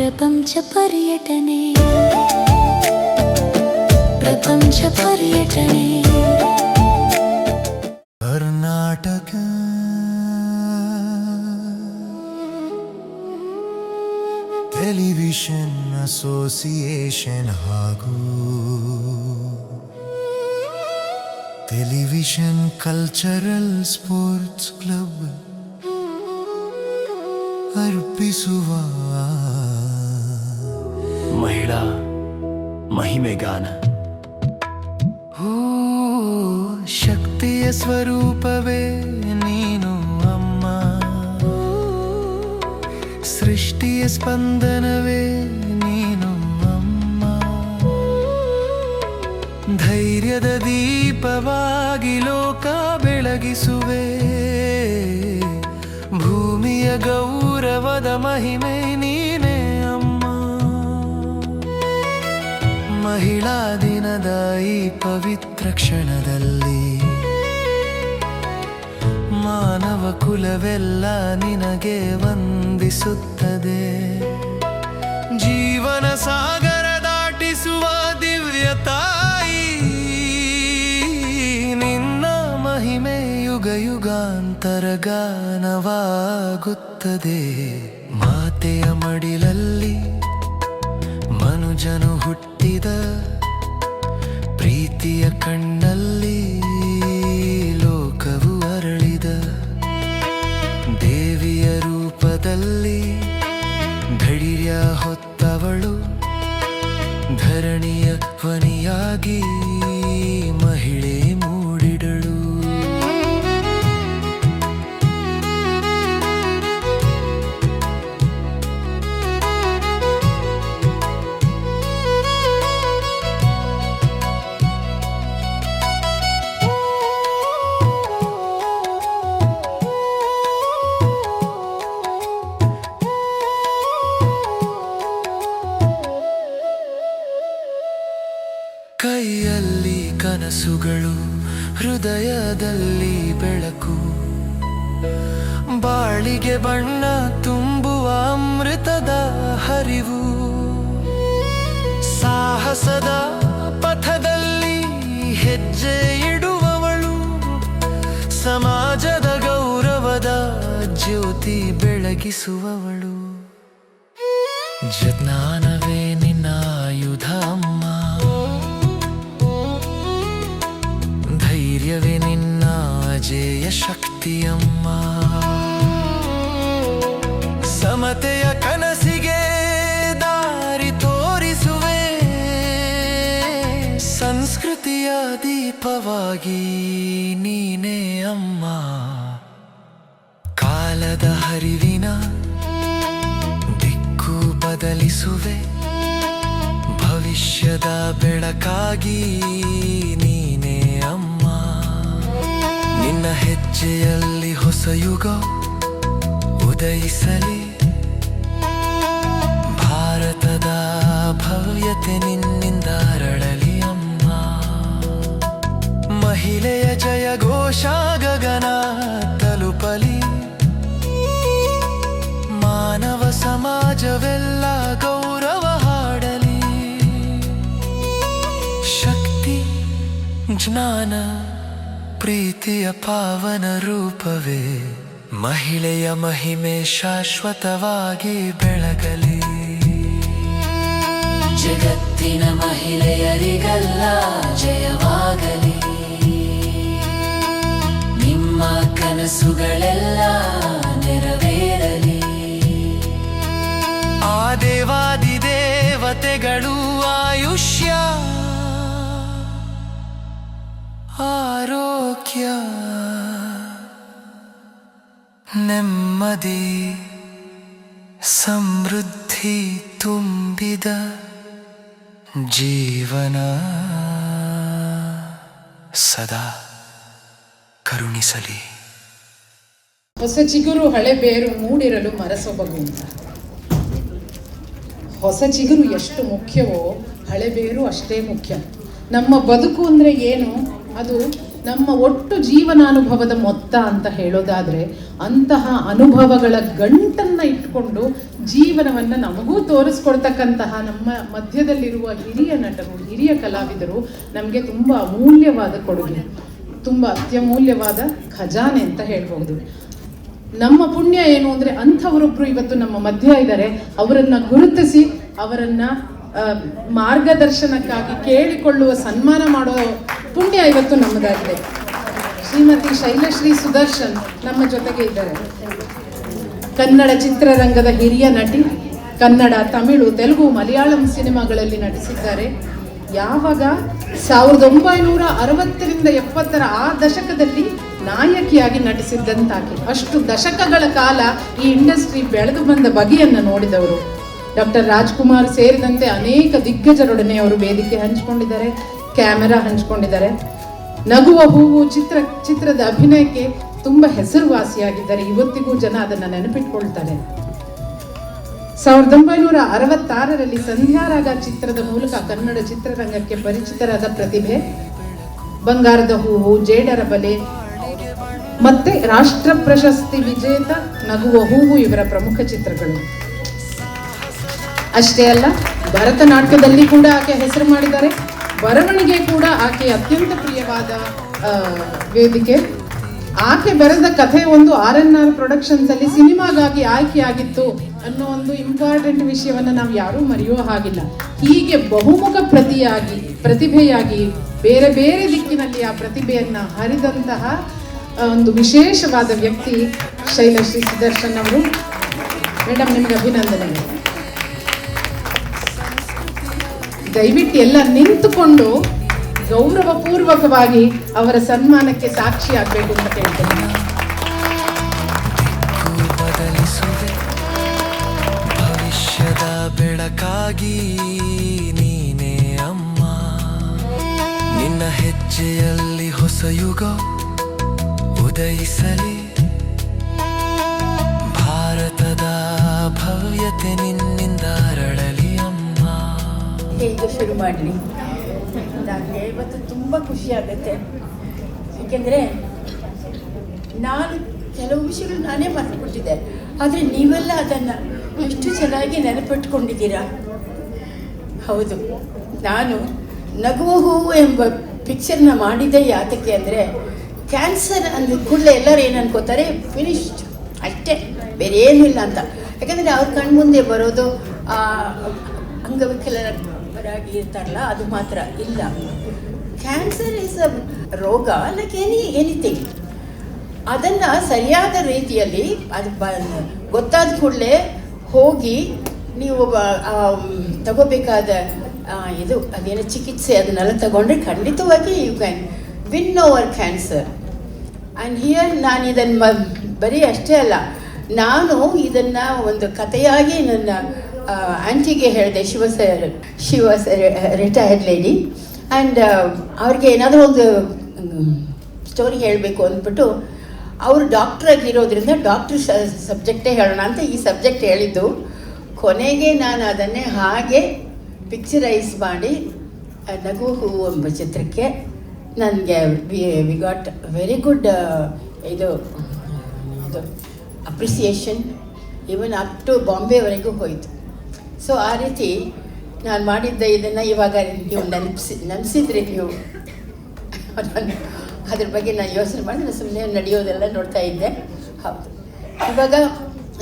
ಪ್ರಪಂಚ ಪರ್ಯಟನೆ ಪ್ರಪಂಚ ಪರ್ಯಟನೆ Karnataka television association ಹಾಗೂ ಟೆಲಿವಿಷನ್ ಕಲ್ಚರಲ್ ಸ್ಪೋರ್ಟ್ಸ್ ಕ್ಲಬ್ ಅರ್ಪಿಸುವ ಮಹಿಳಾ ಮಹಿಮೆಗಾನ. ಶಕ್ತಿಯ ಸ್ವರೂಪವೇ ನೀನು ಅಮ್ಮ, ಸೃಷ್ಟಿಯ ಸ್ಪಂದನವೇ ನೀನು ಅಮ್ಮ, ಧೈರ್ಯದ ದೀಪವಾಗಿ ಲೋಕ ಬೆಳಗಿಸುವೆ, ಭೂಮಿಯ ಗೌರವದ ಮಹಿಮೆ ನೀನೇ ಅಮ್ಮ. ಮಹಿಳಾ ದಿನದ ಈ ಪವಿತ್ರ ಕ್ಷಣದಲ್ಲಿ ಮಾನವ ಕುಲವೆಲ್ಲ ನಿನಗೆ ವಂದಿಸುತ್ತದೆ. ಜೀವನ ಸಾಗರ ದಾಟಿಸುವ ದಿವ್ಯ ತಾಯಿ, ನಿನ್ನ ಮಹಿಮೆ ಯುಗ ಯುಗಾಂತರ ಗಾನವಾಗುತ್ತದೆ. ಮಾತೆಯ ಮಡಿಲಲ್ಲಿ ಮನುಜನು ಹುಟ್ಟಿದ, ಪ್ರೀತಿಯ ಕಣ್ಣಲ್ಲಿ ಲೋಕವು ಅರಳಿದ, ದೇವಿಯ ರೂಪದಲ್ಲಿ ಧೈರ್ಯ ಹೊತ್ತವಳು, ಧರಣಿಯ ಧ್ವನಿಯಾಗಿ ಮಹಿಳೆ ಮೂಡಿಡಳು. ಕೈಯಲ್ಲಿ ಕನಸುಗಳು, ಹೃದಯದಲ್ಲಿ ಬೆಳಕು, ಬಾಳಿಗೆ ಬಣ್ಣ ತುಂಬುವ ಅಮೃತದ ಹರಿವು, ಸಾಹಸದ ಪಥದಲ್ಲಿ ಹೆಜ್ಜೆ ಇಡುವವಳು, ಸಮಾಜದ ಗೌರವದ ಜ್ಯೋತಿ ಬೆಳಗಿಸುವವಳು. ಜ್ಞಾನವೇ ನಿನ್ನ ಆಯುಧ ಅಮ್ಮ, ಧೈರ್ಯವೇ ನಿನ್ನ ಅಜೇಯ ಶಕ್ತಿಯಮ್ಮ, ಸಮತೆಯ ಕನಸಿಗೆ ದಾರಿ ತೋರಿಸುವೆ, ಸಂಸ್ಕೃತಿಯ ದೀಪವಾಗಿ ನೀನೇ ಅಮ್ಮ. ಕಾಲದ ಹರಿವಿನ ದಿಕ್ಕು ಬದಲಿಸುವೆ, ಭವಿಷ್ಯದ ಬೆಳಕಾಗಿ ನೀನೇ ಅಮ್ಮ. ನಿನ್ನ ಹೆಜ್ಜೆಯಲ್ಲಿ ಹೊಸ ಯುಗ ಉದಯಿಸಲಿ, ಭಾರತದ ಭವ್ಯತೆ ನಿನ್ನಿಂದ ಅರಳಲಿ ಅಮ್ಮ. ಮಹಿಳೆಯ ಜಯ ಘೋಷ ಗಗನ ತಲುಪಲಿ, ಮಾನವ ಸಮಾಜವೆಲ್ಲ ಗೌರವ ಹಾಡಲಿ. ಶಕ್ತಿ, ಜ್ಞಾನ, ಪ್ರೀತಿಯ ಪಾವನ ರೂಪವೇ ಮಹಿಳೆಯ ಮಹಿಮೆ ಶಾಶ್ವತವಾಗಿ ಬೆಳಗಲಿ. ಜಗತ್ತಿನ ಮಹಿಳೆಯರಿಗೆಲ್ಲ ಜಯವಾಗಲಿ, ನಿಮ್ಮ ಕನಸುಗಳೆಲ್ಲ ನೆರವೇರಲಿ. ಆ ದೇವಾದಿ ದೇವತೆಗಳು ಆಯುಷ್ಯ, ಆರೋಗ್ಯ, ನೆಮ್ಮದಿ, ಸಮೃದ್ಧಿ ತುಂಬಿದ ಜೀವನ ಸದಾ ಕರುಣಿಸಲಿ. ಹೊಸ ಚಿಗುರು ಹಳೆ ಬೇರು ಮೂಡಿರಲು ಮರಸೊಬಗು ಅಂತ. ಹೊಸ ಚಿಗುರು ಎಷ್ಟು ಮುಖ್ಯವೋ ಹಳೆ ಬೇರು ಅಷ್ಟೇ ಮುಖ್ಯ. ನಮ್ಮ ಬದುಕು ಅಂದರೆ ಏನು, ಅದು ನಮ್ಮ ಒಟ್ಟು ಜೀವನಾನುಭವದ ಮೊತ್ತ ಅಂತ ಹೇಳೋದಾದರೆ ಅಂತಹ ಅನುಭವಗಳ ಗಂಟನ್ನು ಇಟ್ಕೊಂಡು ಜೀವನವನ್ನು ನಮಗೂ ತೋರಿಸ್ಕೊಡ್ತಕ್ಕಂತಹ ನಮ್ಮ ಮಧ್ಯದಲ್ಲಿರುವ ಹಿರಿಯ ನಟರು, ಹಿರಿಯ ಕಲಾವಿದರು ನಮಗೆ ತುಂಬ ಅಮೂಲ್ಯವಾದ ಕೊಡುಗೆ, ತುಂಬ ಅತ್ಯಮೂಲ್ಯವಾದ ಖಜಾನೆ ಅಂತ ಹೇಳ್ಬೋದು. ನಮ್ಮ ಪುಣ್ಯ ಏನು ಅಂದರೆ ಅಂಥವರೊಬ್ಬರು ಇವತ್ತು ನಮ್ಮ ಮಧ್ಯ ಇದ್ದಾರೆ. ಅವರನ್ನು ಗುರುತಿಸಿ ಅವರನ್ನು ಮಾರ್ಗದರ್ಶನಕ್ಕಾಗಿ ಕೇಳಿಕೊಳ್ಳುವ ಸನ್ಮಾನ ಮಾಡೋ ಪುಣ್ಯ ಇವತ್ತು ನಮ್ಮದಾಗಿದೆ. ಶ್ರೀಮತಿ ಶೈಲಶ್ರೀ ಸುದರ್ಶನ್ ನಮ್ಮ ಜೊತೆಗೆ ಇದ್ದಾರೆ. ಕನ್ನಡ ಚಿತ್ರರಂಗದ ಹಿರಿಯ ನಟಿ, ಕನ್ನಡ, ತಮಿಳು, ತೆಲುಗು, ಮಲಯಾಳಂ ಸಿನಿಮಾಗಳಲ್ಲಿ ನಟಿಸಿದ್ದಾರೆ. ಯಾವಾಗ 1960ರಿಂದ 70ರ ಆ ದಶಕದಲ್ಲಿ ನಾಯಕಿಯಾಗಿ ನಟಿಸಿದ್ದಂತಾಕೆ. ಅಷ್ಟು ದಶಕಗಳ ಕಾಲ ಈ ಇಂಡಸ್ಟ್ರಿ ಬೆಳೆದು ಬಂದ ಬಗೆಯನ್ನು ನೋಡಿದವರು. ಡಾಕ್ಟರ್ ರಾಜ್ಕುಮಾರ್ ಸೇರಿದಂತೆ ಅನೇಕ ದಿಗ್ಗಜರೊಡನೆ ಅವರು ವೇದಿಕೆ ಹಂಚಿಕೊಂಡಿದ್ದಾರೆ, ಕ್ಯಾಮೆರಾ ಹಂಚಿಕೊಂಡಿದ್ದಾರೆ. ನಗುವ ಹೂವು ಚಿತ್ರದ ಅಭಿನಯಕ್ಕೆ ತುಂಬ ಹೆಸರುವಾಸಿಯಾಗಿದ್ದಾರೆ. ಇವತ್ತಿಗೂ ಜನ ಅದನ್ನು ನೆನಪಿಟ್ಕೊಳ್ತಾರೆ. 1966ರಲ್ಲಿ ಸಂಧ್ಯಾರಾಗ ಚಿತ್ರದ ಮೂಲಕ ಕನ್ನಡ ಚಿತ್ರರಂಗಕ್ಕೆ ಪರಿಚಿತರಾದ ಪ್ರತಿಭೆ. ಬಂಗಾರದ ಹೂವು, ಜೇಡರ ಬಲೆ ಮತ್ತೆ ರಾಷ್ಟ್ರ ಪ್ರಶಸ್ತಿ ವಿಜೇತ ನಗುವ ಹೂವು ಇವರ ಪ್ರಮುಖ ಚಿತ್ರಗಳು. ಅಷ್ಟೇ ಅಲ್ಲ, ಭರತನಾಟ್ಯದಲ್ಲಿ ಕೂಡ ಆಕೆ ಹೆಸರು ಮಾಡಿದ್ದಾರೆ. ಬರವಣಿಗೆ ಕೂಡ ಆಕೆ ಅತ್ಯಂತ ಪ್ರಿಯವಾದ ವೇದಿಕೆ. ಆಕೆ ಬರೆದ ಕಥೆ ಒಂದು RNR ಪ್ರೊಡಕ್ಷನ್ಸ್ ಅಲ್ಲಿ ಸಿನಿಮಾಗಾಗಿ ಆಯ್ಕೆಯಾಗಿತ್ತು ಅನ್ನೋ ಒಂದು ಇಂಪಾರ್ಟೆಂಟ್ ವಿಷಯವನ್ನು ನಾವು ಯಾರೂ ಮರೆಯುವ ಹಾಗಿಲ್ಲ. ಹೀಗೆ ಬಹುಮುಖ ಪ್ರತಿಭೆಯಾಗಿ ಬೇರೆ ಬೇರೆ ದಿಕ್ಕಿನಲ್ಲಿ ಆ ಪ್ರತಿಭೆಯನ್ನ ಹರಿದಂತಹ ಒಂದು ವಿಶೇಷವಾದ ವ್ಯಕ್ತಿ ಶೈಲಶ್ರೀ ಸುದರ್ಶನ್ ಅವರು. ಮೇಡಮ್, ನಿಮ್ಗೆ ಅಭಿನಂದನೆಗಳು. ದಯವಿಟ್ಟು ಎಲ್ಲ ನಿಂತುಕೊಂಡು ಗೌರವಪೂರ್ವಕವಾಗಿ ಅವರ ಸನ್ಮಾನಕ್ಕೆ ಸಾಕ್ಷಿ ಆಗಬೇಕು ಅಂತ ಕೇಳ್ತೇನೆ. ಭವಿಷ್ಯದ ಬೆಳಕಾಗಿ ನೀನೇ ಅಮ್ಮ, ನಿನ್ನ ಹೆಜ್ಜೆಯಲ್ಲಿ ಹೊಸ ಯುಗ ಉದಯಿಸಲಿ. ಭಾರತದ ಭವ್ಯತೆ ನಿನ್ನಿಂದ ಅರಳಲಿ ಅಮ್ಮ. ಈಗ ಶುರು ಮಾಡಲಿ. ನನಗೆ ಇವತ್ತು ತುಂಬ ಖುಷಿ ಆಗುತ್ತೆ. ಏಕೆಂದರೆ ನಾನು ಕೆಲವು ವಿಷಯಗಳು ನಾನೇ ಮರೆತುಬಿಟ್ಟಿದ್ದೆ, ಆದರೆ ನೀವೆಲ್ಲ ಅದನ್ನು ಎಷ್ಟು ಚೆನ್ನಾಗಿ ನೆನಪಿಟ್ಕೊಂಡಿದ್ದೀರಾ. ಹೌದು, ನಾನು ನಗುವ ಹೂವು ಎಂಬ ಪಿಕ್ಚರ್ನ ಮಾಡಿದ್ದೆ ಯಾತಕ್ಕೆ ಅಂದರೆ, ಕ್ಯಾನ್ಸರ್ ಅಂದ ಕೂಡಲೇ ಎಲ್ಲರೂ ಏನು ಅನ್ಕೋತಾರೆ, ಫಿನಿಶ್ಡ್ ಅಷ್ಟೇ, ಬೇರೆ ಏನೂ ಇಲ್ಲ ಅಂತ. ಯಾಕಂದರೆ ಅವ್ರ ಕಣ್ಮುಂದೆ ಬರೋದು ಅಂಗವಿಕಲರಾಗಿ ಇರ್ತಾರಲ್ಲ, ಅದು ಮಾತ್ರ ಇಲ್ಲ. ಕ್ಯಾನ್ಸರ್ ಇಸ್ ಅ ರೋಗ ಲೈಕ್ ಎನಿಥಿಂಗ್. ಅದನ್ನು ಸರಿಯಾದ ರೀತಿಯಲ್ಲಿ ಅದು ಗೊತ್ತಾದ ಕೂಡಲೇ ಹೋಗಿ ನೀವು ತಗೋಬೇಕಾದ ಇದು ಅದೇನೋ ಚಿಕಿತ್ಸೆ ಅದನ್ನೆಲ್ಲ ತಗೊಂಡ್ರೆ ಖಂಡಿತವಾಗಿ you can win over cancer. And here ನಾನು ಇದನ್ನು ಬರೀ ಅಷ್ಟೇ ಅಲ್ಲ, ನಾನು ಇದನ್ನು ಒಂದು ಕಥೆಯಾಗಿ ನನ್ನ ಆಂಟಿಗೆ ಹೇಳಿದೆ. She was retired lady. And ಅವ್ರಿಗೆ ಏನಾದರೂ ಒಂದು ಸ್ಟೋರಿ ಹೇಳಬೇಕು ಅಂದ್ಬಿಟ್ಟು ಅವರು ಡಾಕ್ಟ್ರಾಗಿರೋದ್ರಿಂದ ಡಾಕ್ಟ್ರ್ ಸಬ್ಜೆಕ್ಟೇ ಹೇಳೋಣ ಅಂತ ಈ ಸಬ್ಜೆಕ್ಟ್ ಹೇಳಿದ್ದು. ಕೊನೆಗೆ ನಾನು ಅದನ್ನೇ ಹಾಗೆ ಪಿಕ್ಚರೈಸ್ ಮಾಡಿ ನಗು ಹೂವು ಎಂಬ ಚಿತ್ರಕ್ಕೆ ನನಗೆ ವಿ ಗಾಟ್ ವೆರಿ ಗುಡ್ ಇದು ಅಪ್ರಿಸಿಯೇಷನ್, ಈವನ್ ಅಪ್ ಟು ಬಾಂಬೆವರೆಗೂ ಹೋಯಿತು. ಸೊ ಆ ರೀತಿ ನಾನು ಮಾಡಿದ್ದ ಇದನ್ನು ಇವಾಗ ನೀವು ನೆನೆಸಿದ್ರಿ ನೀವು. ಅದ್ರ ಬಗ್ಗೆ ನಾನು ಯೋಚನೆ ಮಾಡಿ ನಾನು ಸುಮ್ಮನೆ ನಡೆಯೋದೆಲ್ಲ ನೋಡ್ತಾ ಇದ್ದೆ. ಹೌದು, ಇವಾಗ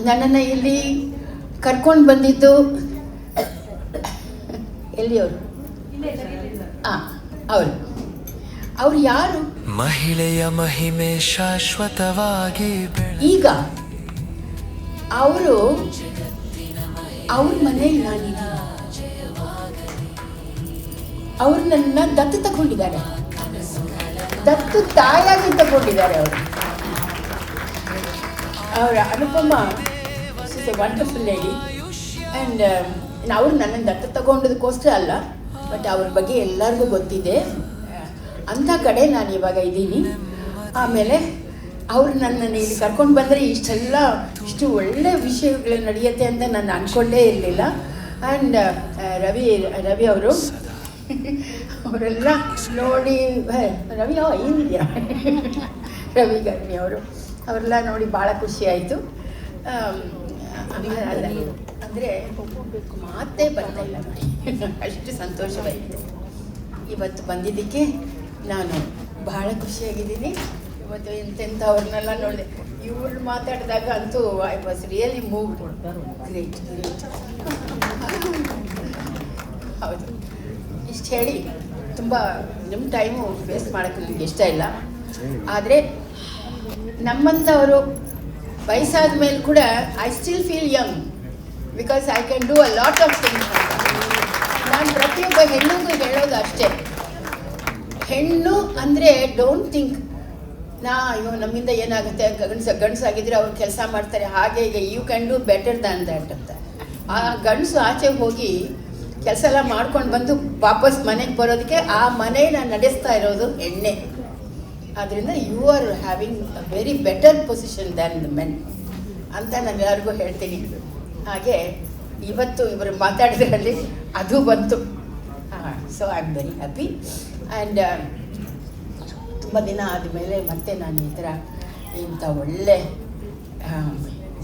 ನನ್ನನ್ನು ಇಲ್ಲಿ ಕರ್ಕೊಂಡು ಬಂದಿದ್ದು ಎಲ್ಲಿಯವರು? ಅವ್ರು ಯಾರು? ಮಹಿಳೆಯ ಮಹಿಮೆ ಶಾಶ್ವತವಾಗಿ ಈಗ ಅವರು ಅವ್ರ ಮನೆಯಲ್ಲಿ ನಾನಿಲ್ಲ. ಅವರು ನನ್ನ ದತ್ತು ತಗೊಂಡಿದ್ದಾರೆ, ದತ್ತು ತಾಯಾಗಿ ತಗೊಂಡಿದ್ದಾರೆ. ಅವರ Anupama is a wonderful lady. And ಅವ್ರು ನನ್ನನ್ನು ದತ್ತು ತಗೊಂಡದಕ್ಕೋಸ್ಕರ ಅಲ್ಲ, ಬಟ್ ಅವ್ರ ಬಗ್ಗೆ ಎಲ್ಲರಿಗೂ ಗೊತ್ತಿದೆ. ಅಂಥ ಕಡೆ ನಾನು ಇವಾಗ ಇದ್ದೀನಿ. ಆಮೇಲೆ ಅವರು ನನ್ನನ್ನು ಇಲ್ಲಿ ಕರ್ಕೊಂಡು ಬಂದರೆ ಇಷ್ಟು ಒಳ್ಳೆ ವಿಷಯಗಳು ನಡೆಯುತ್ತೆ ಅಂತ ನಾನು ಅಂದ್ಕೊಂಡೇ ಇರಲಿಲ್ಲ. ಆ್ಯಂಡ್ ರವಿ ಅವರು ಅವರೆಲ್ಲ ನೋಡಿ ರವಿ ಏನಿದೆಯಾ ರವಿ ಗರ್ಮಿ ಅವರು ಅವರೆಲ್ಲ ನೋಡಿ ಭಾಳ ಖುಷಿಯಾಯಿತು. ಅಂದರೆ ಮಾತೇ ಬರ್ತಾ ಇಲ್ಲ ನೋಡಿ, ಅಷ್ಟು ಸಂತೋಷವಾಗಿದೆ. ಇವತ್ತು ಬಂದಿದ್ದಕ್ಕೆ ನಾನು ಬಹಳ ಖುಷಿಯಾಗಿದ್ದೀನಿ. ಇವತ್ತು ಎಂತೆಂಥವ್ರನ್ನೆಲ್ಲ ನೋಡಿದೆ, ಇವ್ರು ಮಾತಾಡಿದಾಗ ಅಂತೂ I was really move. Great great. ಹೌದು, ಇಷ್ಟು ಹೇಳಿ ತುಂಬ ನಿಮ್ಮ ಟೈಮು ವೇಸ್ಟ್ ಮಾಡೋಕ್ಕೆ ನನಗೆ ಇಷ್ಟ ಇಲ್ಲ. ಆದರೆ ನಮ್ಮಂಥವರು ವಯಸ್ಸಾದ ಮೇಲೆ ಕೂಡ I still feel Young because I can do a lot of things. ನಾನು ಪ್ರತಿಯೊಬ್ಬ ಹೆಣ್ಣಿಗೂ ಹೇಳೋದು ಅಷ್ಟೇ, ಹೆಣ್ಣು ಅಂದರೆ ಡೋಂಟ್ ಥಿಂಕ್ ಅಯ್ಯೋ ನಮ್ಮಿಂದ ಏನಾಗುತ್ತೆ, ಗಂಡಸಾಗಿದ್ದರೆ ಅವ್ರು ಕೆಲಸ ಮಾಡ್ತಾರೆ ಹಾಗೆ ಹೀಗೆ, you can do better than that ಅಂತ. ಆ ಗಂಡಸು ಆಚೆ ಹೋಗಿ ಕೆಲಸ ಎಲ್ಲ ಮಾಡ್ಕೊಂಡು ಬಂದು ವಾಪಸ್ ಮನೆಗೆ ಬರೋದಕ್ಕೆ ಆ ಮನೆನ ನಡೆಸ್ತಾ ಇರೋದು ಹೆಣ್ಣೆ. ಆದ್ದರಿಂದ you are having a very better position than the men ಅಂತ ನಾನು ಎಲ್ಲರಿಗೂ ಹೇಳ್ತೀನಿ. ಹಾಗೆ ಇವತ್ತು ಇವರು ಮಾತಾಡಿದ್ರಲ್ಲಿ ಅದು ಬಂತು. So I am very happy. And ತುಂಬ ದಿನ ಆದಮೇಲೆ ಮತ್ತೆ ನಾನು ಈ ಥರ ಇಂಥ ಒಳ್ಳೆ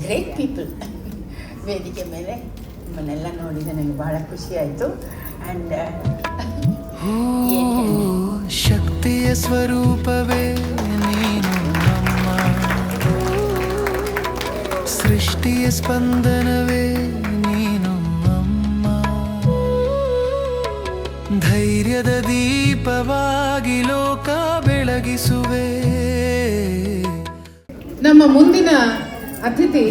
ಗ್ರೇಟ್ ಪೀಪಲ್ ವೇದಿಕೆ ಮೇಲೆ ನಿಮ್ಮನ್ನೆಲ್ಲ ನೋಡಿದೆ, ನನಗೆ ಭಾಳ ಖುಷಿ ಆಯಿತು. ಆ್ಯಂಡ್ ಶಕ್ತಿಯ ಸ್ವರೂಪವೇ ನೀನು ನಮ್ಮ, ಸೃಷ್ಟಿಯ ಸ್ಪಂದನವೇ ನೀನು ಅಮ್ಮ, ಧೈರ್ಯದ ದೀಪವಾಗಿ ಲೋಕ ಬೆಳಗಿಸುವೆ. ನಮ್ಮ ಮುಂದಿನ ಅತಿಥಿ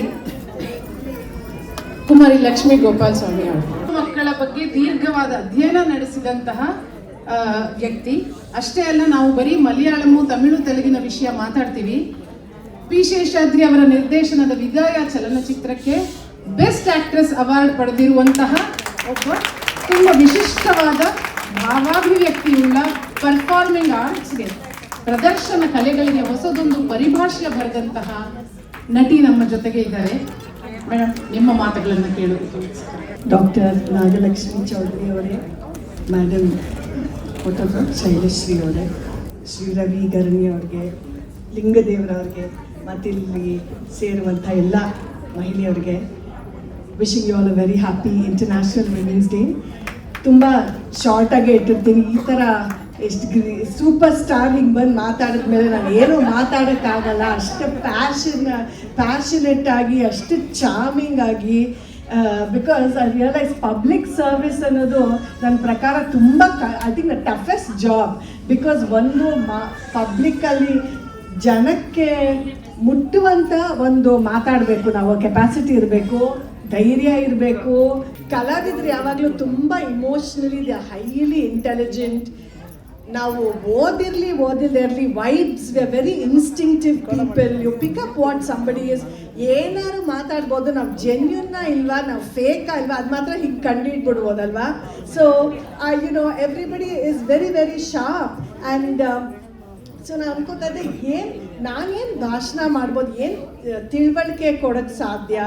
ಕುಮಾರಿ ಲಕ್ಷ್ಮೀ ಗೋಪಾಲ್ ಸ್ವಾಮಿ ಅವರು. ಮಕ್ಕಳ ಬಗ್ಗೆ ದೀರ್ಘವಾದ ಅಧ್ಯಯನ ನಡೆಸಿದಂತಹ ವ್ಯಕ್ತಿ. ಅಷ್ಟೇ ಅಲ್ಲ, ನಾವು ಬರೀ ಮಲಯಾಳಮು, ತಮಿಳು, ತೆಲುಗಿನ ವಿಷಯ ಮಾತಾಡ್ತೀವಿ. ಪಿ ಶೇಷಾದ್ರಿ ಅವರ ನಿರ್ದೇಶನದ ವಿದಾಯ ಚಲನಚಿತ್ರಕ್ಕೆ ಬೆಸ್ಟ್ ಆಕ್ಟ್ರೆಸ್ ಅವಾರ್ಡ್ ಪಡೆದಿರುವಂತಹ ಒಬ್ಬ ತುಂಬ ವಿಶಿಷ್ಟವಾದ ಭಾವಾಭಿವ್ಯಕ್ತಿಯುಳ್ಳ ಪರ್ಫಾರ್ಮಿಂಗ್ ಆರ್ಟ್ಸ್ಗೆ, ಪ್ರದರ್ಶನ ಕಲೆಗಳಿಗೆ ಹೊಸದೊಂದು ಪರಿಭಾಷೆ ಬರೆದಂತಹ ನಟಿ ನಮ್ಮ ಜೊತೆಗೆ ಇದ್ದಾರೆ. ಮೇಡಮ್, ನಿಮ್ಮ ಮಾತುಗಳನ್ನು ಕೇಳೋದಕ್ಕೆ ಡಾಕ್ಟರ್ ನಾಗಲಕ್ಷ್ಮಿ ಚೌಧರಿ ಅವರೇ, ಮೇಡಮ್ ಫೋಟೋಗ್ರಾಫ್ ಶೈಲಶ್ರೀ ಅವರೇ, ಶ್ರೀ ರವಿ ಗರ್ಮಿ ಅವ್ರಿಗೆ, ಲಿಂಗದೇವರವ್ರಿಗೆ, ಮತ್ತಿಲ್ಲಿ ಸೇರುವಂಥ ಎಲ್ಲ ಮಹಿಳೆಯರಿಗೆ wishing you all a very happy International Women's Day. ತುಂಬ ಶಾರ್ಟಾಗೆ ಇಟ್ಟಿರ್ತೀನಿ. ಈ ಥರ ಎಷ್ಟು ಸೂಪರ್ ಸ್ಟಾರ್ ಹಿಂಗೆ ಬಂದು ಮಾತಾಡಿದ್ಮೇಲೆ ನಾನು ಏನೂ ಮಾತಾಡೋಕ್ಕಾಗಲ್ಲ. ಅಷ್ಟು ಪ್ಯಾಷನೆಟ್ ಆಗಿ, ಅಷ್ಟು ಚಾರ್ಮಿಂಗ್ ಆಗಿ, because I realise public service ಅನ್ನೋದು ನನ್ನ ಪ್ರಕಾರ ತುಂಬ I think the toughest job. Because ಒಂದು ಪಬ್ಲಿಕ್ಕಲ್ಲಿ ಜನಕ್ಕೆ ಮುಟ್ಟುವಂಥ ಒಂದು ಮಾತಾಡಬೇಕು, ನಾವು ಕೆಪಾಸಿಟಿ ಇರಬೇಕು, ಧೈರ್ಯ ಇರಬೇಕು. ಕಲಾವಿದರು ಯಾವಾಗಲೂ ತುಂಬ emotionally, they are highly intelligent. ನಾವು ಓದಿಲ್ಲದೆ ಇರಲಿ, vibes, we are very instinctive people. You pick up what somebody is. ಏನಾದ್ರು ಮಾತಾಡ್ಬೋದು, ನಾವು ಜೆನ್ಯೂನ್ನ ಇಲ್ವಾ, ನಾವು ಫೇಕಾ ಇಲ್ವಾ, ಅದು ಮಾತ್ರ ಹಿಂಗೆ ಕಂಡುಹಿಡ್ಬಿಡ್ಬೋದಲ್ವಾ. So everybody is very very sharp. And so ನಾನು ಅನ್ಕೋತಾ ಇದ್ದೆ, ನಾನೇನು ಭಾಷಣ ಮಾಡ್ಬೋದು, ಏನು ತಿಳುವಳಿಕೆ ಕೊಡೋಕ್ಕೆ ಸಾಧ್ಯ.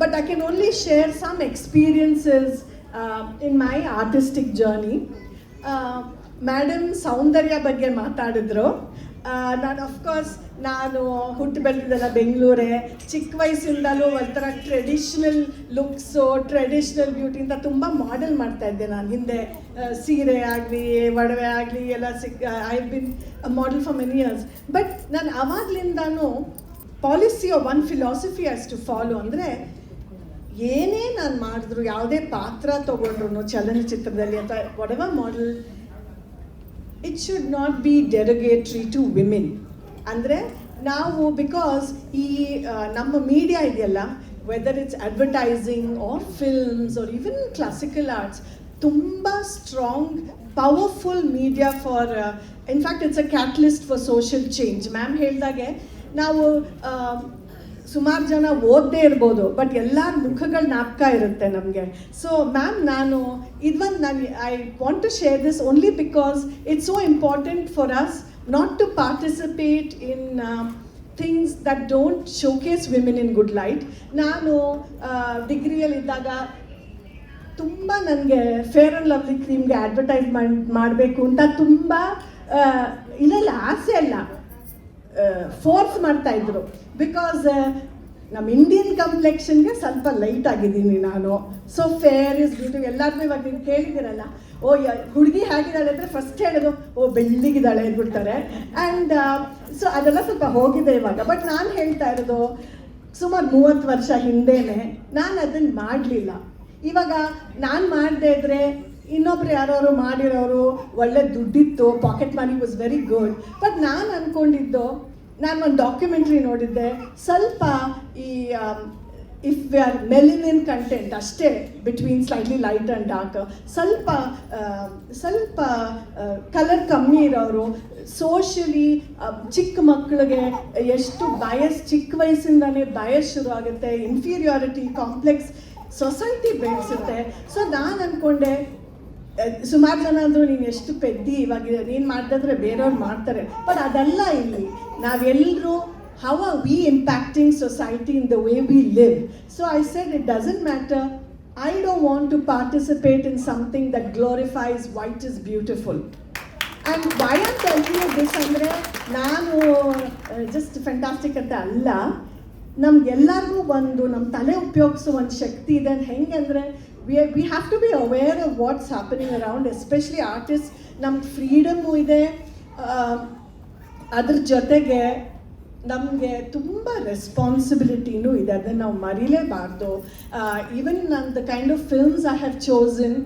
But I can only share some experiences in my artistic journey. Madam Soundarya ಬಗ್ಗೆ ಮಾತಾಡಿದ್ರು. ನಾನು ಹುಟ್ಟು ಬೆಳೆದಿದ್ದೆಲ್ಲ ಬೆಂಗಳೂರೇ. ಚಿಕ್ಕ ವಯಸ್ಸಿಂದಲೂ ಒಂಥರ ಟ್ರೆಡಿಷ್ನಲ್ ಲುಕ್ಸು, ಟ್ರೆಡಿಷ್ನಲ್ ಬ್ಯೂಟಿ ಅಂತ ತುಂಬ ಮಾಡೆಲ್ ಮಾಡ್ತಾಯಿದ್ದೆ ನಾನು ಹಿಂದೆ. ಸೀರೆ ಆಗಲಿ, ಒಡವೆ ಆಗಲಿ ಎಲ್ಲ I have been a model for many years. But ನಾನು ಆವಾಗಲಿಂದನೂ policy of one philosophy as to follow. ಅಂದರೆ ಏನೇ ನಾನು ಮಾಡಿದ್ರು, ಯಾವುದೇ ಪಾತ್ರ ತೊಗೊಂಡ್ರು ಚಲನಚಿತ್ರದಲ್ಲಿ ಅಥವಾ ಒಡವೆ model, it should not be derogatory to women. ಅಂದರೆ ನಾವು ಬಿಕಾಸ್ ಈ ನಮ್ಮ ಮೀಡಿಯಾ ಇದೆಯಲ್ಲ, whether it's advertising or films or even classical arts, ತುಂಬ strong powerful media for, in fact it's a catalyst for social change. Ma'am ಹೇಳಿದಾಗೆ ನಾವು ಸುಮಾರು ಜನ ಓದದೇ ಇರ್ಬೋದು, ಬಟ್ ಎಲ್ಲರ ಮುಖಗಳ ಜ್ಞಾಪಕ ಇರುತ್ತೆ ನಮಗೆ. ಸೊ ಮ್ಯಾಮ್, ನಾನು I want to share this only because it's so important for us not to participate in things that don't showcase women in good light. ನಾನು ಡಿಗ್ರಿಯಲ್ಲಿದ್ದಾಗ ತುಂಬ ನನಗೆ ಫೇರ್ ಆ್ಯಂಡ್ ಲವ್ಲಿ ಕ್ರೀಮ್ಗೆ ಅಡ್ವರ್ಟೈಸ್ಮೆಂಟ್ ಮಾಡಬೇಕು ಅಂತ ತುಂಬ ಇದೆಲ್ಲ ಆಸೆ ಅಲ್ಲ, ಫೋರ್ಸ್ ಮಾಡ್ತಾಯಿದ್ರು. ಬಿಕಾಸ್ ನಮ್ಮ ಇಂಡಿಯನ್ ಕಂಪ್ಲೆಕ್ಷನ್ಗೆ ಸ್ವಲ್ಪ ಲೈಟ್ ಆಗಿದ್ದೀನಿ ನಾನು. So fair is beauty. ಎಲ್ಲರಿಗೂ ಇವಾಗ ನೀವು ಕೇಳಿದ್ದೀರಲ್ಲ, ಓ ಹುಡುಗಿ ಹೇಗಿದ್ದಾಳೆ ಅಂದರೆ ಫಸ್ಟ್ ಹೇಳೋದು ಓ ಬೆಳ್ಳಿಗಿದ್ದಾಳೆ ಅಂದ್ಬಿಡ್ತಾರೆ. ಆ್ಯಂಡ್ ಸೊ ಅದೆಲ್ಲ ಸ್ವಲ್ಪ ಹೋಗಿದೆ ಇವಾಗ. ಬಟ್ ನಾನು ಹೇಳ್ತಾ ಇರೋದು ಸುಮಾರು 30 ವರ್ಷ ಹಿಂದೆಯೇ ನಾನು ಅದನ್ನು ಮಾಡಲಿಲ್ಲ. ಇವಾಗ ನಾನು ಮಾಡದೇ ಇದ್ದರೆ ಇನ್ನೊಬ್ರು ಯಾರು ಮಾಡಿರೋರು ಒಳ್ಳೆ ದುಡ್ಡಿತ್ತು, pocket money was very good. But ನಾನು ಅಂದ್ಕೊಂಡಿದ್ದು, ನಾನು ಒಂದು ಡಾಕ್ಯುಮೆಂಟ್ರಿ ನೋಡಿದ್ದೆ, ಸ್ವಲ್ಪ ಈ if we are melanin content ಅಷ್ಟೇ, between slightly light and dark, ಸ್ವಲ್ಪ ಕಲರ್ ಕಮ್ಮಿ ಇರೋರು, ಸೋಷಿಯಲಿ ಚಿಕ್ಕ ಮಕ್ಕಳಿಗೆ ಎಷ್ಟು ಬಯಸ್, ಚಿಕ್ಕ ವಯಸ್ಸಿಂದನೇ ಬಯಸ್ ಶುರು ಆಗುತ್ತೆ, ಇನ್ಫೀರಿಯಾರಿಟಿ ಕಾಂಪ್ಲೆಕ್ಸ್ ಸೊಸೈಟಿ ಬೆಳೆಸುತ್ತೆ. ಸೊ ನಾನು ಅಂದ್ಕೊಂಡೆ, ಸುಮಾರು ಜನ ಅಂದರು ನೀನು ಎಷ್ಟು ಪೆದ್ದಿ, ಇವಾಗ ನೀನು ಮಾಡಿದ್ರೆ ಬೇರೆಯವ್ರು ಮಾಡ್ತಾರೆ. ಬಟ್ ಅದೆಲ್ಲ ಇಲ್ಲಿ ನಾವೆಲ್ಲರೂ how are we impacting society in the way we live? So I said it doesn't matter. I don't want to participate in something that glorifies white is beautiful. And why I'm telling you this andre ನಾನು just fantastic ಅಂತ ಅಲ್ಲ, ನಮ್ಗೆಲ್ಲರಿಗೂ ಒಂದು ನಮ್ಮ ತಲೆ ಉಪಯೋಗಿಸೋ ಒಂದು ಶಕ್ತಿ ಇದೆ. ಹೆಂಗೆ ಅಂದರೆ we have to be aware of what's happening around, especially artists. ನಮ್ಮ ಫ್ರೀಡಮ್ಮು ಇದೆ, ಅದ್ರ ಜೊತೆಗೆ ನಮಗೆ ತುಂಬ ರೆಸ್ಪಾನ್ಸಿಬಿಲಿಟಿನೂ ಇದೆ. ಅದನ್ನು ನಾವು ಮರಿಲೇಬಾರ್ದು. ಈವನ್ ನನ್ನ the kind of films I have chosen,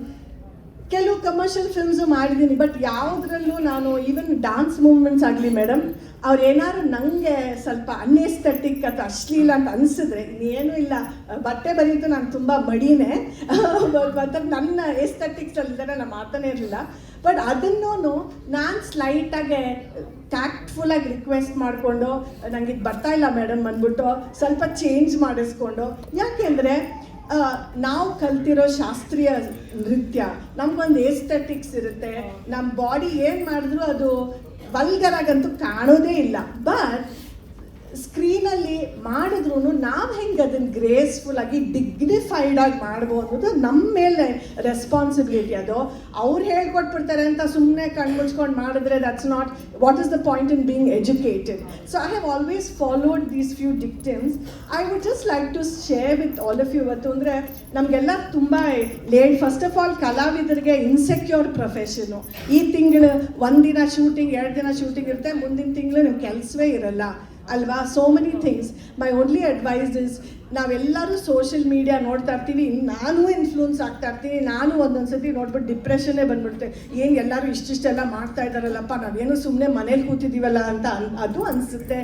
ಕೆಲವು ಕಮರ್ಷಿಯಲ್ ಫಿಲ್ಮ್ಸು ಮಾಡಿದ್ದೀನಿ, ಬಟ್ ಯಾವುದ್ರಲ್ಲೂ ನಾನು ಈವನ್ ಡಾನ್ಸ್ ಮೂವ್ಮೆಂಟ್ಸ್ ಆಗಲಿ ಮೇಡಮ್, ಅವ್ರು ಏನಾದ್ರು ನನಗೆ ಸ್ವಲ್ಪ ಅನ್ಎಸ್ಥೆಟಿಕ್ ಅಥವಾ ಅಶ್ಲೀಲ ಅಂತ ಅನಿಸಿದ್ರೆ, ಇನ್ನೇನೂ ಇಲ್ಲ, ಬಟ್ಟೆ ಬರೀತು ನಾನು ತುಂಬ ಮಡಿನೇ, ಮತ್ತು ನನ್ನ ಎಸ್ಥೆಟಿಕ್ಸ್ ಅಲ್ಲಿದ್ದಾರೆ ನಾನು ಮಾತಾನೇ ಇರಲಿಲ್ಲ. ಬಟ್ ಅದನ್ನೂ ನಾನು ಸ್ಲೈಟಾಗೆ ಟ್ಯಾಕ್ಟ್ಫುಲ್ಲಾಗಿ ರಿಕ್ವೆಸ್ಟ್ ಮಾಡಿಕೊಂಡು, ನನಗೆ ಇದು ಬರ್ತಾ ಇಲ್ಲ ಮೇಡಮ್ ಅಂದ್ಬಿಟ್ಟು ಸ್ವಲ್ಪ ಚೇಂಜ್ ಮಾಡಿಸ್ಕೊಂಡು, ಯಾಕೆಂದರೆ ನಾವು ಕಲ್ತಿರೋ ಶಾಸ್ತ್ರೀಯ ನೃತ್ಯ ನಮಗೊಂದು ಎಸ್ಥೆಟಿಕ್ಸ್ ಇರುತ್ತೆ. ನಮ್ಮ ಬಾಡಿ ಏನು ಮಾಡಿದ್ರು ಅದು ವಲ್ಗರ್ ಆಗಂತೂ ಕಾಣೋದೇ ಇಲ್ಲ. ಬಟ್ ಸ್ಕ್ರೀನಲ್ಲಿ ಮಾಡಿದ್ರೂ ನಾವು ಹೆಂಗೆ ಅದನ್ನು ಗ್ರೇಸ್ಫುಲ್ಲಾಗಿ ಡಿಗ್ನಿಫೈಡಾಗಿ ಮಾಡ್ಬೋದು ಅನ್ನೋದು ನಮ್ಮ ಮೇಲೆ ರೆಸ್ಪಾನ್ಸಿಬಿಲಿಟಿ. ಅದು ಅವ್ರು ಹೇಳ್ಕೊಟ್ಬಿಡ್ತಾರೆ ಅಂತ ಸುಮ್ಮನೆ ಕಣ್ಮುಚ್ಕೊಂಡು ಮಾಡಿದ್ರೆ that's not what is the point in being educated. So I have always followed these few dictums. I would just like to share with all of you. ಇವತ್ತು ಅಂದರೆ ನಮಗೆಲ್ಲ ತುಂಬ ಫಸ್ಟ್ ಆಫ್ ಆಲ್ ಕಲಾವಿದರಿಗೆ ಇನ್ಸೆಕ್ಯೂರ್ ಪ್ರೊಫೆಷನು. ಈ ತಿಂಗಳು ಒಂದಿನ shooting, 2 ದಿನ shooting ಇರುತ್ತೆ, ಮುಂದಿನ ತಿಂಗಳು ನಿಮ್ಮ ಕೆಲಸವೇ ಇರಲ್ಲ ಅಲ್ವಾ. So many things. My only advice is, ನಾವೆಲ್ಲರೂ ಸೋಷಿಯಲ್ ಮೀಡಿಯಾ ನೋಡ್ತಾ ಇರ್ತೀವಿ, ನಾನು ಇನ್ಫ್ಲೂಯೆನ್ಸ್ ಆಗ್ತಾ ಇರ್ತೀನಿ. ನಾನು ಒಂದೊಂದ್ಸತಿ ನೋಡ್ಬಿಟ್ಟು ಡಿಪ್ರೆಷನ್ನೇ ಬಂದ್ಬಿಡುತ್ತೆ, ಏನು ಎಲ್ಲರೂ ಇಷ್ಟಿಷ್ಟೆಲ್ಲ ಮಾಡ್ತಾ ಇದ್ದಾರಲ್ಲಪ್ಪ, ನಾವೇನು ಸುಮ್ಮನೆ ಮನೇಲಿ ಕೂತಿದ್ದೀವಲ್ಲ ಅಂತ ಅದು ಅನಿಸುತ್ತೆ.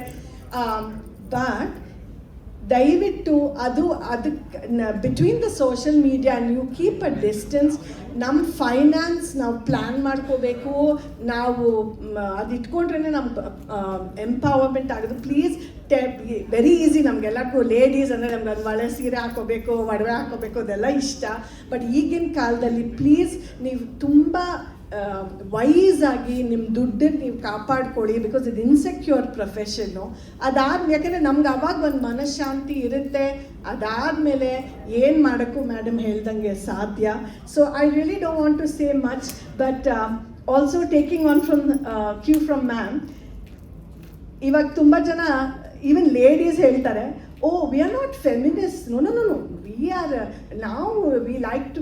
ಬಟ್ ದಯವಿಟ್ಟು ಅದಕ್ಕೆ ಬಿಟ್ವೀನ್ ದ ಸೋಷಿಯಲ್ ಮೀಡಿಯಾ ನೀವು ಕೀಪ್ ಅ ಡಿಸ್ಟೆನ್ಸ್. ನಮ್ಮ ಫೈನಾನ್ಸ್ ನಾವು ಪ್ಲ್ಯಾನ್ ಮಾಡ್ಕೋಬೇಕು. ನಾವು ಅದು ಇಟ್ಕೊಂಡ್ರೇ ನಮ್ಮ ಎಂಪವರ್ಮೆಂಟ್ ಆಗೋದು. ಪ್ಲೀಸ್ ವೆರಿ ಈಸಿ ನಮಗೆಲ್ಲಕ್ಕೂ, ಲೇಡೀಸ್ ಅಂದರೆ ನಮ್ಗೆ ಅದು ಒಳ್ಳೆ ಸೀರೆ ಹಾಕೋಬೇಕು, ಒಡವೆ ಹಾಕೋಬೇಕು, ಅದೆಲ್ಲ ಇಷ್ಟ. ಬಟ್ ಈಗಿನ ಕಾಲದಲ್ಲಿ ಪ್ಲೀಸ್ ನೀವು ತುಂಬ ವೈಸಾಗಿ ನಿಮ್ಮ ದುಡ್ಡನ್ನು ನೀವು ಕಾಪಾಡ್ಕೊಳ್ಳಿ. ಬಿಕಾಸ್ ಇದು ಇನ್ಸೆಕ್ಯೂರ್ ಪ್ರೊಫೆಷನ್ನು. ಯಾಕೆಂದರೆ ನಮ್ಗೆ ಅವಾಗ ಒಂದು ಮನಃಶಾಂತಿ ಇರುತ್ತೆ. ಅದಾದಮೇಲೆ ಏನು ಮಾಡೋಕ್ಕೂ ಮೇಡಮ್ ಹೇಳ್ದಂಗೆ ಸಾಧ್ಯ. So I really don't want to say much, but also taking on from cue from ma'am. ಇವಾಗ ತುಂಬ ಜನ ಈವನ್ ಲೇಡೀಸ್ ಹೇಳ್ತಾರೆ, oh we are not feminist. No, we are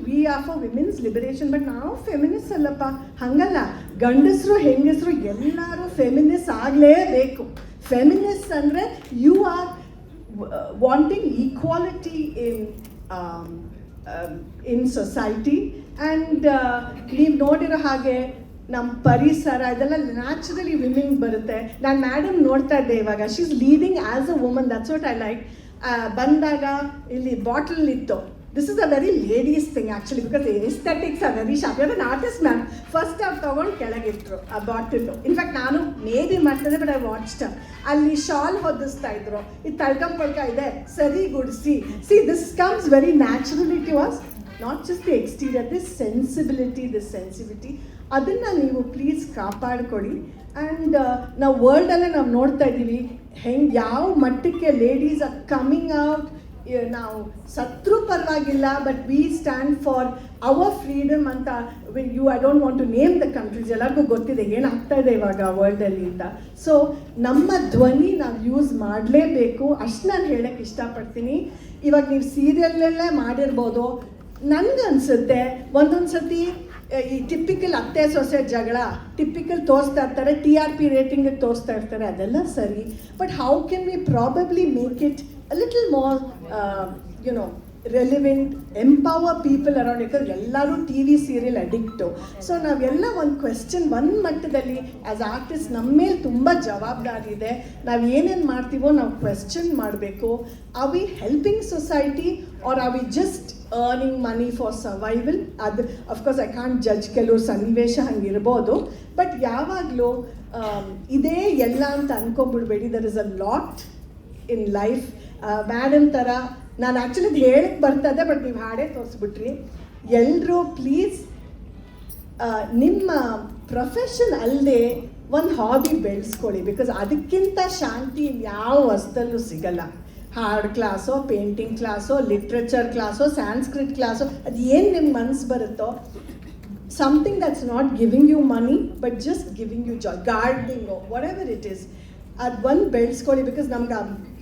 we are for women's liberation. But ನಾವು feminist ಅಲ್ಲಪ್ಪ, ಹಾಗಲ್ಲ. ಗಂಡಸರು ಹೆಂಗಸರು ಎಲ್ಲರೂ ಫೆಮಿನಿಸ್ಟ್ ಆಗಲೇಬೇಕು. ಫೆಮಿನಿಸ್ಟ್ ಅಂದರೆ you are wanting equality in society. And ನೀವು ನೋಡಿರೋ ಹಾಗೆ ನಮ್ಮ ಪರಿಸರ ಇದೆಲ್ಲ ನ್ಯಾಚುರಲಿ ವಿಮೆನ್ ಬರುತ್ತೆ. ನಾನು ಮೇಡಮ್ ನೋಡ್ತಾ ಇದ್ದೆ ಇವಾಗ, she is leading as a woman. That's what I like. ಬಂದಾಗ ಇಲ್ಲಿ ಬಾಟಲ್ ಇತ್ತು. This is a very ladies thing actually, because aesthetics are very sharp. ಯಾವ್ದು ಆರ್ಟಿಸ್ಟ್ ಮ್ಯಾಮ್ ಫಸ್ಟ್ ಅವ್ರು ತೊಗೊಂಡು ಕೆಳಗಿಟ್ರು ಆ ಬಾಟಲ್ಲು. ಇನ್ಫ್ಯಾಕ್ಟ್ ನಾನು ಮೇಬಿ ಮಾಡ್ತಿದ್ದೆ, ಬಟ್ ಐ ವಾಚ್ಡ್. ಅಲ್ಲಿ ಶಾಲ್ ಹೊದಿಸ್ತಾ ಇದ್ರು, ಇದು ತಳ್ಕೊಂಬಳ್ಕ ಇದೆ ಸರಿ ಗುಡಿಸಿ. See this comes very naturally to us, not just the exterior. This sensibility, this sensibility, ಅದನ್ನು ನೀವು ಪ್ಲೀಸ್ ಕಾಪಾಡ್ಕೊಳ್ಳಿ. ಆ್ಯಂಡ್ ನಾವು ವರ್ಲ್ಡಲ್ಲೇ ನಾವು ನೋಡ್ತಾ ಇದ್ದೀವಿ ಯಾವ ಮಟ್ಟಕ್ಕೆ ಲೇಡೀಸ್ ಆರ್ ಕಮಿಂಗ್ ಔಟ್ ನಾವು ಸತ್ರೂ ಪರವಾಗಿಲ್ಲ, but we stand for our freedom ಅಂತ. I don't want to name the countries, ಎಲ್ಲರಿಗೂ ಗೊತ್ತಿದೆ ಏನಾಗ್ತಾ ಇದೆ ಇವಾಗ ವರ್ಲ್ಡಲ್ಲಿ ಅಂತ. ಸೊ ನಮ್ಮ ಧ್ವನಿ ನಾವು ಯೂಸ್ ಮಾಡಲೇಬೇಕು, ಅಷ್ಟು ನಾನು ಹೇಳಕ್ಕೆ ಇಷ್ಟಪಡ್ತೀನಿ. ಇವಾಗ ನೀವು ಸೀರಿಯಲ್ಲೇ ಮಾಡಿರ್ಬೋದು, ನನಗನ್ಸುತ್ತೆ ಒಂದೊಂದು ಸತಿ ಈ ಟಿಪಿಕಲ್ ಅತ್ತೆ ಸೊಸೆ ಜಗಳ ಟಿಪಿಕಲ್ ತೋರಿಸ್ತಾ ಇರ್ತಾರೆ, TRP ರೇಟಿಂಗ್ ತೋರಿಸ್ತಾ ಇರ್ತಾರೆ, ಅದೆಲ್ಲ ಸರಿ. But how can we probably make it a little more relevant, empower people around. ಯಾಕಂದ್ರೆ ಎಲ್ಲರೂ TV ಸೀರಿಯಲ್ ಅಡಿಕ್ಟು. ಸೊ ನಾವೆಲ್ಲ ಒಂದು ಕ್ವೆಶ್ಚನ್, ಒಂದು ಮಟ್ಟದಲ್ಲಿ ಆ್ಯಸ್ ಆರ್ಟಿಸ್ಟ್ ನಮ್ಮ ಮೇಲೆ ತುಂಬ ಜವಾಬ್ದಾರಿ ಇದೆ. ನಾವು ಏನೇನು ಮಾಡ್ತೀವೋ ನಾವು ಕ್ವೆಶ್ಚನ್ ಮಾಡಬೇಕು. Are we helping society or are we just earning money for survival? ಅದು ಅಫ್ಕೋರ್ಸ್ ಐ ಕಾಂಟ್ ಜಡ್ಜ್, ಕೆಲವು ಸನ್ನಿವೇಶ ಹಂಗಿರ್ಬೋದು. ಬಟ್ ಯಾವಾಗಲೂ ಇದೇ ಎಲ್ಲ ಅಂತ ಅನ್ಕೊಂಬಿಡ್ಬೇಡಿ. There is a lot in life. Madam ಥರ ನಾನು ಆ್ಯಕ್ಚುಲಿ ಅದು ಹೇಳಕ್ಕೆ ಬರ್ತದೆ, ಬಟ್ ನೀವು ಹಾಡೇ ತೋರಿಸ್ಬಿಟ್ರಿ. ಎಲ್ಲರೂ ಪ್ಲೀಸ್ ನಿಮ್ಮ ಪ್ರೊಫೆಷನ್ ಅಲ್ಲದೆ ಒಂದು ಹಾಬಿ ಬೆಳೆಸ್ಕೊಳ್ಳಿ. ಬಿಕಾಸ್ ಅದಕ್ಕಿಂತ ಶಾಂತಿ ಯಾವ ವಸ್ತಲ್ಲೂ ಸಿಗಲ್ಲ. ಹಾಡು ಕ್ಲಾಸೋ, ಪೇಂಟಿಂಗ್ ಕ್ಲಾಸೋ, ಲಿಟ್ರೇಚರ್ ಕ್ಲಾಸೋ, ಸ್ಯಾನ್ಸ್ಕ್ರಿಟ್ ಕ್ಲಾಸೋ, ಅದು ಏನು ನಿಮ್ಮ ಮನಸ್ಸು ಬರುತ್ತೋ, something that's not giving you money but just giving you joy, gardening, whatever it is, ಅದು ಒಂದು ಬೆಳೆಸ್ಕೊಳ್ಳಿ. ಬಿಕಾಸ್ ನಮ್ಗೆ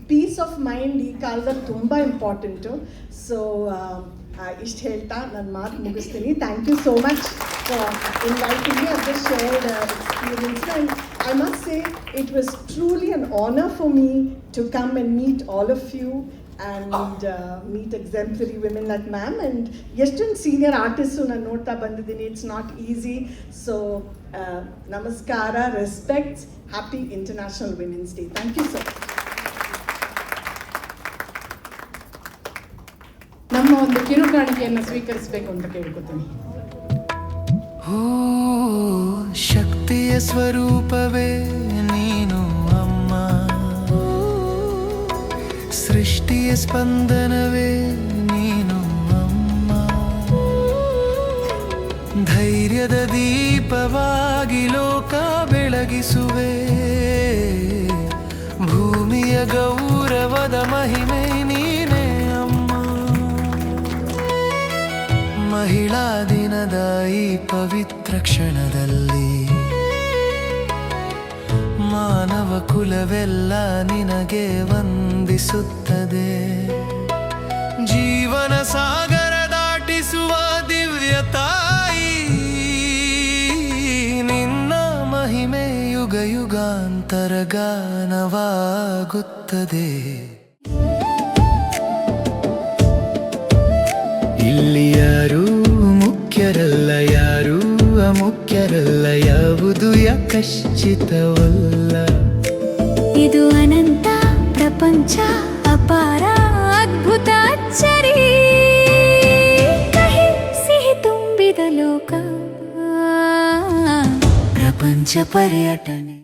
ಪೀಸ್ ಆಫ್ ಮೈಂಡ್ ಈ ಕಾಲದಲ್ಲಿ ತುಂಬ ಇಂಪಾರ್ಟೆಂಟು. ಸೊ ಇಷ್ಟು ಹೇಳ್ತಾ ನನ್ನ ಮಾತು ಮುಗಿಸ್ತೀನಿ. Thank you so much for inviting me. I've just shared experience, and I must say it was truly an honor for me to come and meet all of you and meet exemplary women like ma'am. And ಎಷ್ಟೊಂದು senior artist ನಾನು ನೋಡ್ತಾ ಬಂದಿದ್ದೀನಿ. It's not easy. So ನಮಸ್ಕಾರ, respects, happy International Women's Day. Thank you so much. ನಮ್ಮ ಒಂದು ಕಿರುಕಾಣಿಕೆಯನ್ನು ಸ್ವೀಕರಿಸಬೇಕು ಅಂತ ಕೇಳ್ಕೊತೀನಿ. ಓ ಶಕ್ತಿಯ ಸ್ವರೂಪವೇ ನೀನು ಅಮ್ಮ, ಸೃಷ್ಟಿಯ ಸ್ಪಂದನವೇ ನೀನು ಅಮ್ಮ, ಧೈರ್ಯದ ದೀಪವಾಗಿ ಲೋಕ ಬೆಳಗಿಸುವೆ, ಭೂಮಿಯ ಗೌರವದ ಮಹಿಮೆ ನೀನೇ ಅಮ್ಮ. ಮಹಿಳಾ ದಿನದ ಈ ಪವಿತ್ರ ಕ್ಷಣದಲ್ಲಿ ಮಾನವ ಕುಲವೆಲ್ಲ ನಿನಗೆ ವಂದಿಸುತ್ತದೆ. ಜೀವನ ಸಾಗರ ದಾಟಿಸುವ ದಿವ್ಯ ತಾಯಿ, ನಿನ್ನ ಮಹಿಮೆ ಯುಗ ಯುಗಾಂತರ ಗಾನವಾಗುತ್ತದೆ. ಇಲ್ಲಿ ಯಾರೂ ಮುಖ್ಯರಲ್ಲ, ಯಾರೂ ಅಮುಖ್ಯರಲ್ಲ, ಯಾವುದು ಯಾಕಶ್ಚಿತವಲ್ಲ. ಇದು ಅನಂತ ಪ್ರಪಂಚ, ಅಪಾರ ಅದ್ಭುತ ಅಚ್ಚರಿ, ಕಹಿ ಸಿಹಿ ತುಂಬಿದ ಲೋಕ, ಪ್ರಪಂಚ ಪರ್ಯಟನೆ.